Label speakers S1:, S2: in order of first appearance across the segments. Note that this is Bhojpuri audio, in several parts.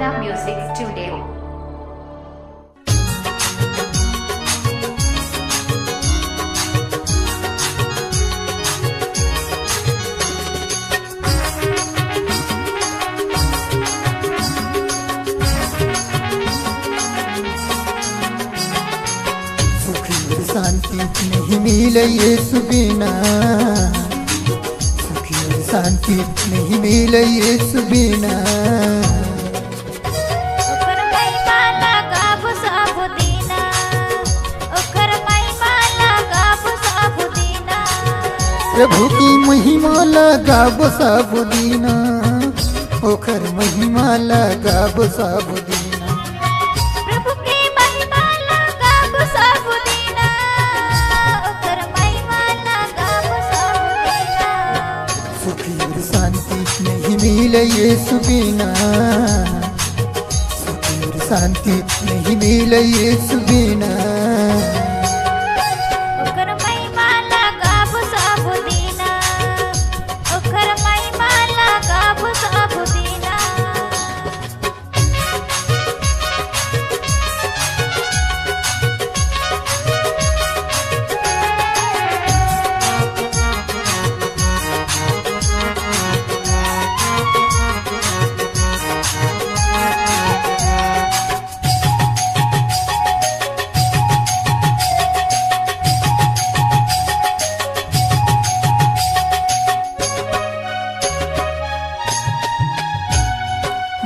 S1: Anna Music Studio.
S2: शांति नहीं मिले यीशु बिना, सुखी और शांति नहीं मिले यीशु बिना।
S3: ओकर महिमा लगाबो सब दीना, ओकर महिमा लगाबो सब दीना।
S2: प्रभु की महिमा लगाबो सब दीना, ओकर महिमा लगाबो सब दीना।
S3: प्रभु की महिमा लगाबो सब दीना, ओकर महिमा लगाबो सब दीना।
S2: सुखी और शांति नहीं मिले यीशु बिना, सुखी और शांति नहीं मिले यीशु बिना।
S3: ओकर महिमा लगाबो सब दीना, ओकर महिमा लगाबो सब दीना।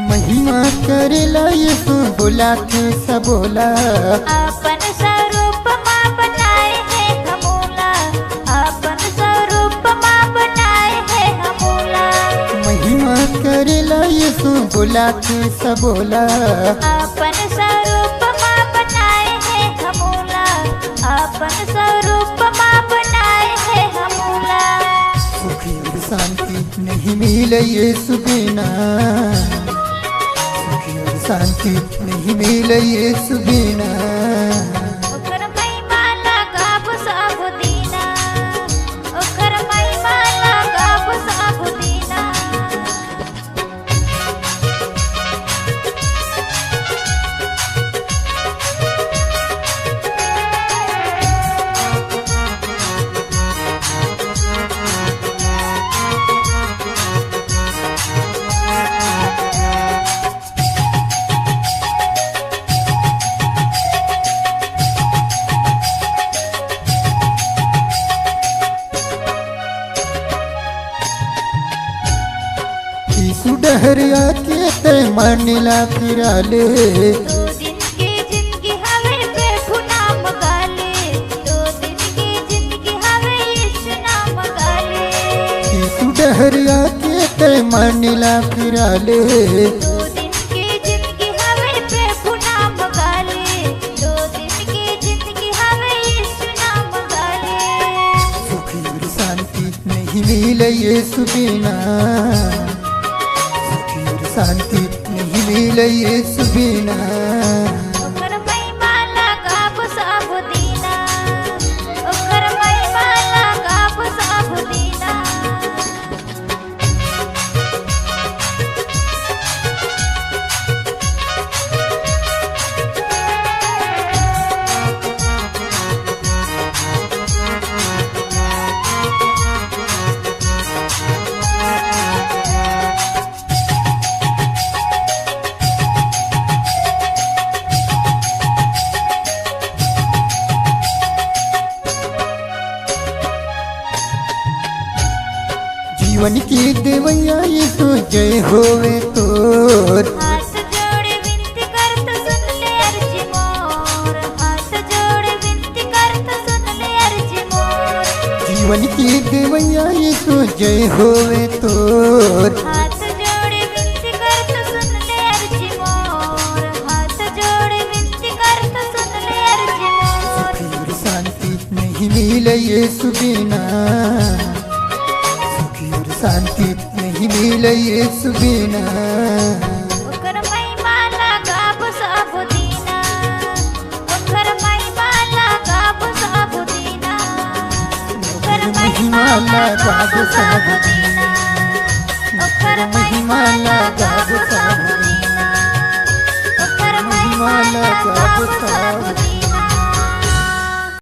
S2: महिमा करेला यीशु बोला के सब बोला।
S3: अपन स्वरूप माँ बनाए है हमूला, अपन स्वरूप माँ बनाए है हमूला।
S2: महिमा करेला यीशु बोला के सब बोला।
S3: अपन स्वरूप माँ बनाए है हमूला, अपन स्वरूप माँ बनाए है हमूला।
S2: सुखी और शांति नहीं मिले यीशु बिना, सुखी और शांति नहीं मिले यीशु बिना।
S3: ओकर महिमा लगाबो सब दीना, ओकर महिमा लगाबो सब दीना।
S2: यीशु डहरिया के ते मनिला फिराले।
S3: 2 दिन की जिंदगी हवे प्रभु नाम गाले, 2 दिन की जिंदगी हवे यीशु नाम गाले।
S2: यीशु डहरिया के ते मनिला फिराले।
S3: 2 दिन की जिंदगी हवे प्रभु नाम गाले, 2 दिन की जिंदगी हवे यीशु नाम गाले।
S2: सुखी और शांति नहीं मिले यीशु बिना, सुखी और शांति नहीं मिले यीशु बिना।
S3: ओकर महिमा लगाबो सब दीना, ओकर महिमा लगाबो सब दीना।
S2: जीवन की देवैया यीशु जय होवे तोर।
S3: हाथ जोड़े विनती करत सुन ले अर्जी मोर, हाथ जोड़े विनती करत सुन ले अर्जी मोर।
S2: जीवन की देवैया यीशु जय होवे तोर।
S3: हाथ जोड़े विनती करत सुन ले अर्जी मोर, हाथ जोड़े विनती करत सुन ले अर्जी मोर।
S2: सुखी और शांति नहीं मिले यीशु बिना, सुखी और शांति नहीं मिले यीशु बिना।
S3: ओकर महिमा लगाबो सब दीना, ओकर महिमा लगाबो सब दीना। ओकर महिमा लगाबो सब दीना, ओकर महिमा लगाबो सब दीना।
S2: वाला